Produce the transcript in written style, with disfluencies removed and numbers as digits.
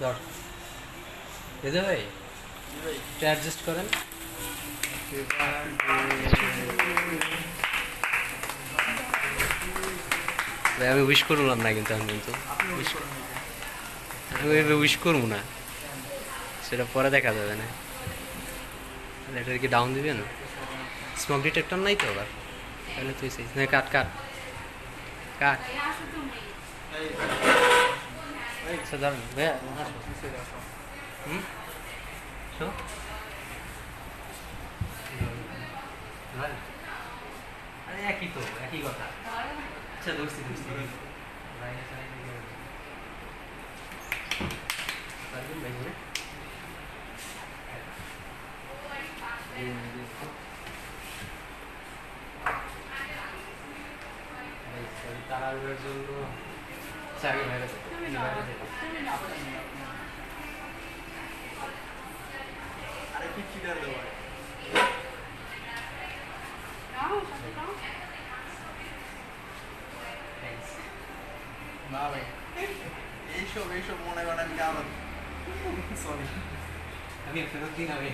ধর রেজা ভাই একটু অ্যাডজাস্ট করেন। ভাই আমি উইশ করলাম না কিন্তু আমি উইশ করবো না, সেটা পরে দেখা যাবে না। এটার কি ডাউন দিবে না? স্মোক ডিটেক্টর নাই তো আবার, তাহলে তুই সেই কাট কাট কাট। আচ্ছা ধরেন ভাইয়া হুম শো আরে একই তো, একই কথা। আচ্ছা ধরছি ধরছি তারার জন্য চাকরি বাইরে আরে কি চিটার দেওয়া না ভাই, এইসব মনে করেন আমি আমার সরি আমি ফেরত দিন আমি